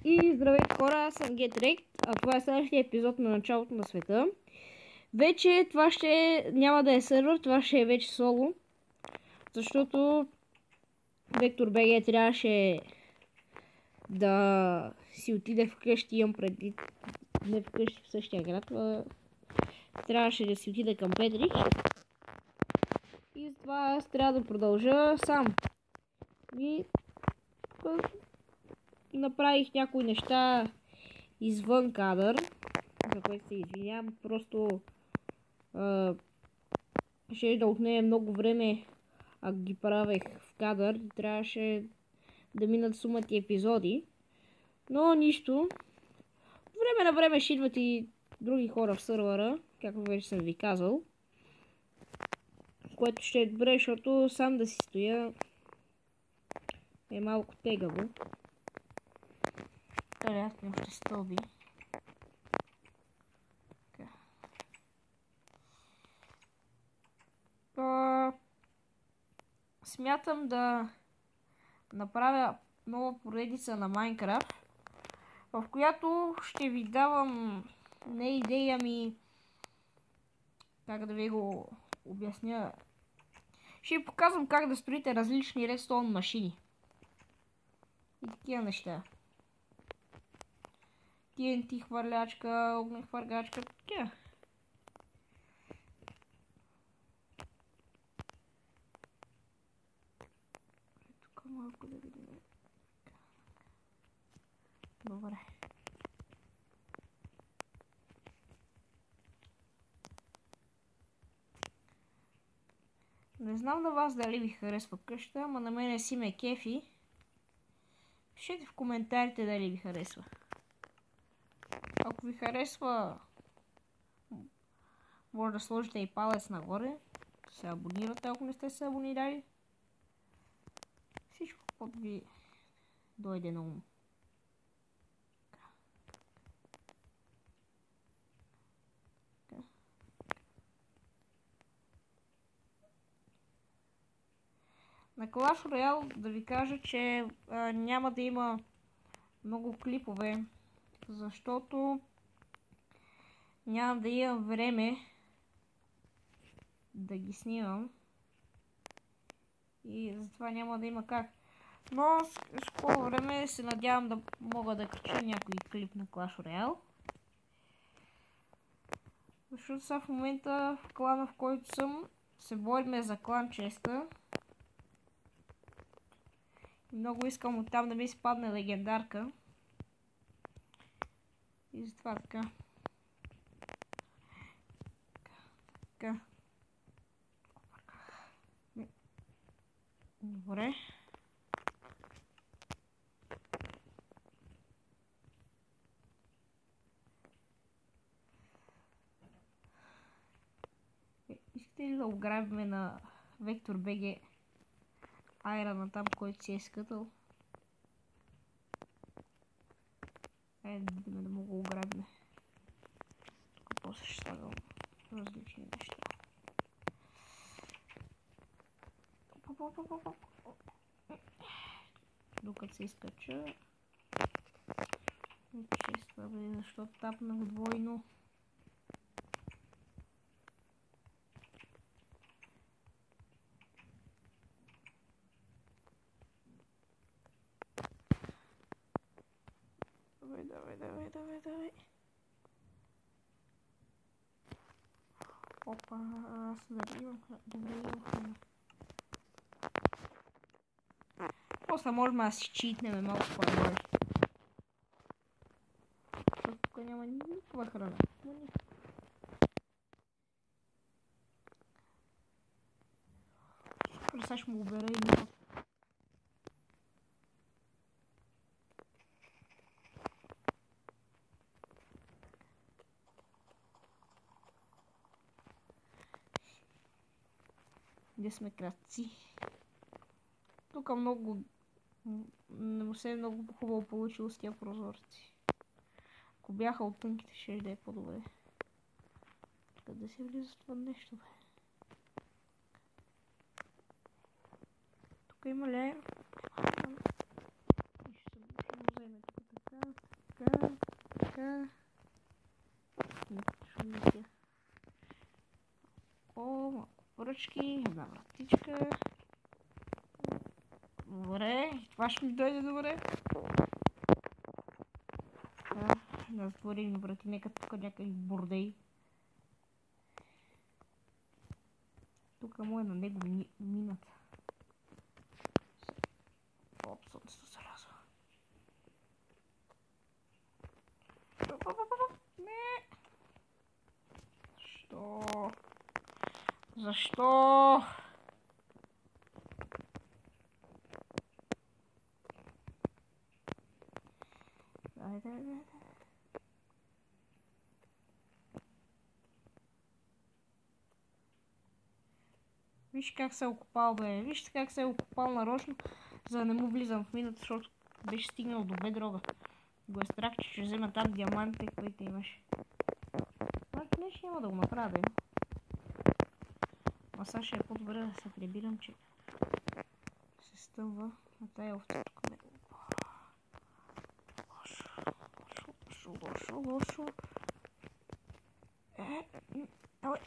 И здравейте хора, аз съм GetRect, а това е следващия епизод на началото на света. Вече това няма да е сервер, това ще е вече соло, защото Вектор БГ трябваше да си отиде вкъщи, имам предвид, не вкъщи в същия град, трябваше да си отиде към Петрич. И затова аз трябва да продължа сам. И направих някои неща извън кадър, за което се извинявам, просто ще да отнеме много време, ако ги правех в кадър и трябваше да минат сумати епизоди, но нищо. Време на време ще идват и други хора в сървъра, както вече съм ви казал, което ще е добре, защото сам да си стоя е малко тегаво. Аз не ще стълби. Смятам да направя нова поредица на Майнкрафт, в която ще ви давам не идея ми, как да ви го обясня. Ще ви показвам как да строите различни редстоун машини и такива неща. TNT хвърлячка, огнехвъргачка, такива. Тук малко да видим. Добре. Не знам на вас дали ви харесва къща, ама на мене си ме кефи. Пишете в коментарите дали ви харесва. Ако ви харесва, може да сложите и палец нагоре. Се абонирате, ако не сте се абонирали. Всичко, което ви дойде на ум. На Clash Royale да ви кажа, че няма да има много клипове, защото няма да имам време да ги снимам и затова няма да има как. Но с скоро време се надявам да мога да кача някой клип на Clash Royale. Защото сега в момента в клана, в който съм, се бориме за клан честа. И много искам оттам да ми спадне легендарка. И затова така. Така. Добре. Искате ли да ограбиме на Вектор БГ айра на там, който си е скътал? Да ме го ограбиме. Тук после ще слагам различни неща. Докато се изкача. Честа, бе, защото тапнах двойно. Давай. Опа, аз добре имам храна. После можем да си читнем малко по-добре. Защото тук няма никаква храна. Сега ще му обера и няма. Где сме крадци? Тук много не му се е много хубаво получило с тия прозорци. Ако бяха от тънките, ще да е по-добре. Къде се влиза това нещо, бе? Тук има ли? Ще му вземе тук така. Така. О, малко поръчки, една вратичка. Добре, това ще ми дойде добре. Да затворим врати, нека тук някакви бордей. Тук му е на него минат. Оп, слънцето се разва. Не! Защо? Защо? Дай. Виж как се е окопал, бе. Вижте как се е окопал нарочно, за да не му влизам в мината, защото беше стигнал до бедрога. Го е страх, че ще взема там диамантите, които имаш. Обаче нещо няма да го направя, бе. А сега ще е по-добре да се прибирам, че се стъмва на тая овца тук. Лошо. Давай. Добре.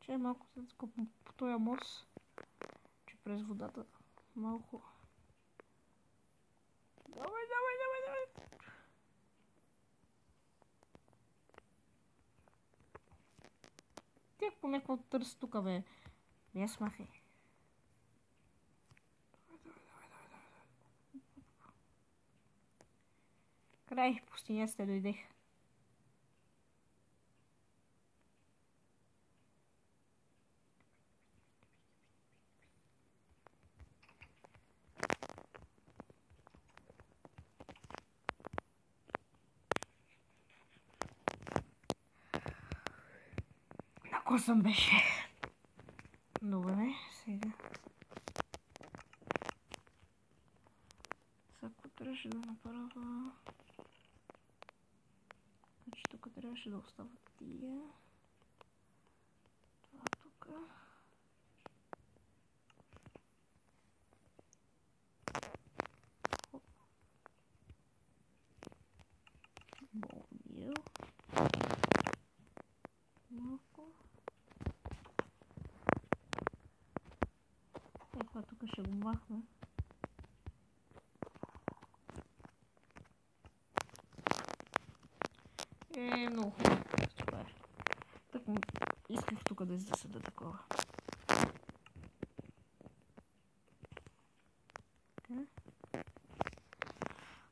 Че малко се скопам по този мост, че през водата малко. Давай. Тях по някакво търси тук, бе. Не смахай. Край, пустиняците дойдех. На косъм беше. Добре, сега. Ако трябваше да направя... Значи тук трябваше да остават тия. Това тук. Болбил. Малко. Това тук ще го махна. Много хубаво. Това е. Так исках тук да засада такова.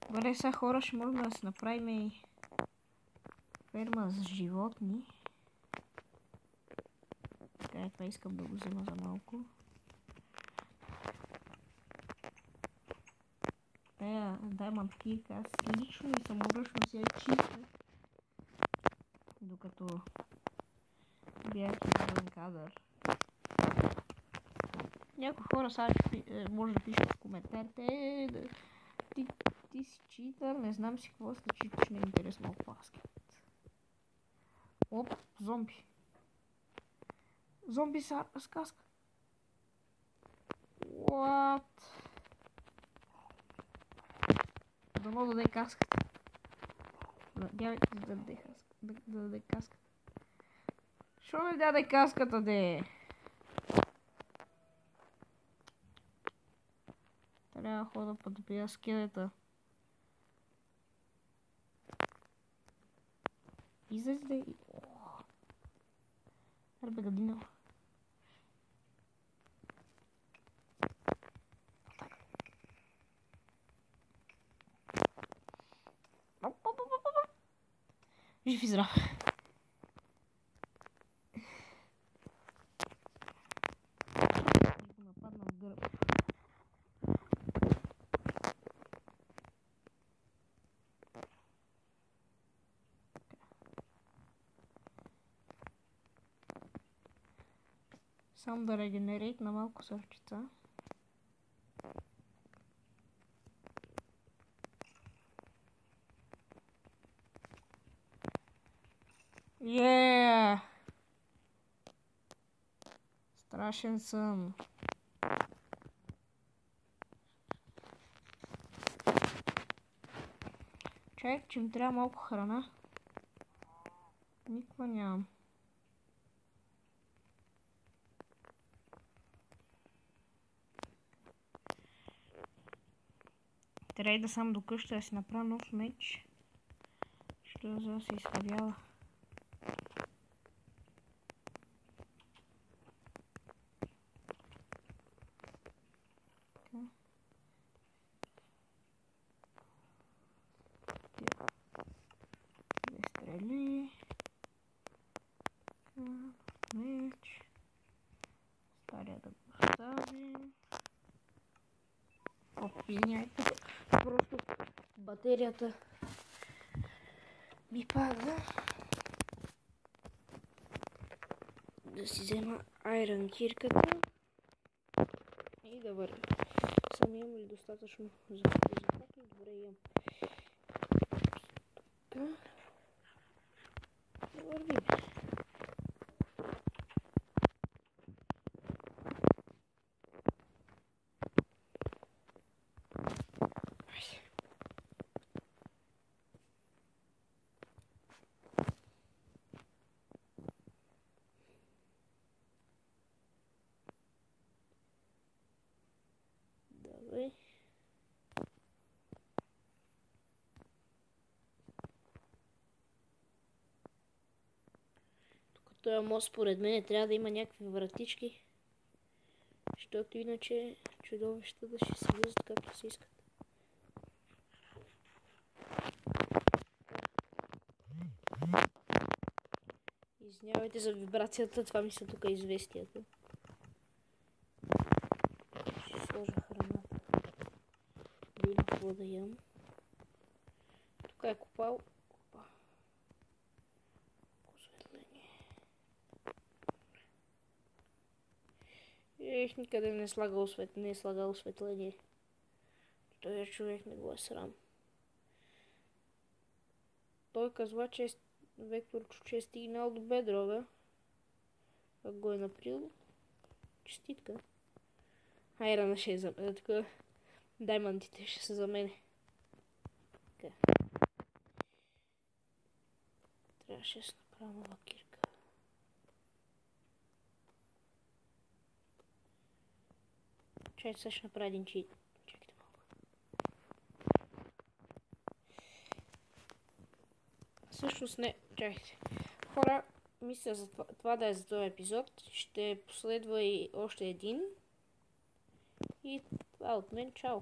Добре, сега хора ще можем да си направим и ферма с животни. Така, това искам да го взема за малко. Diamond Peak, аз лично и саморъчно си я чистя. Докато бях извън кадър. Някои хора сега може да пишат в коментарите. Ти си читър, не знам си какво сте читаш, не е интересно опаскет. Оп, зомби. Зомби с каска. What? Дано да даде каската. Надявайте да даде каската. Шо ми даде каската, де? Трябва да хода па да пия скелета. Излез да и... Арбе гадина. Жив и здрав. Нападна в гърба. Само да регенерейт на малко сърчица. Страшен съм. Чакай, че ми трябва малко храна. Никога нямам. Трябва да сам до къща да си направя нов меч. Що за да се изхабява. Две стрели. Меч. Стария да го оставим. Извиняйте, просто батерията ми пада. Да си взема айрон кирката и да вървя. Сам имам ли достатъчно за запаки? Добре, имам. Така. Да вървим. Давай. Тук този мост според мен трябва да има някакви вратички, защото иначе чудовищата да ще се влизат както се искат. Извинявайте за вибрацията, това ми са тук известията. Ще сложа храната. Да има какво да ям. Тук е копал. Опа. Осветление. Никъде не е слагал осветление. Той човек не го е срам. Той казва, че Векторчо, че е стигнал до бедрога. Как го е направил. Честитка. Айрана ще е за мен. Така. Даймантите ще са за мене. Така. Трябваше да се направя нова кирка. Чай, сега ще направя един чит. Чакайте малко. Всъщност не. Чакайте. Хора, мисля за това да е за този епизод. Ще последва и още един. И това от мен. Чао!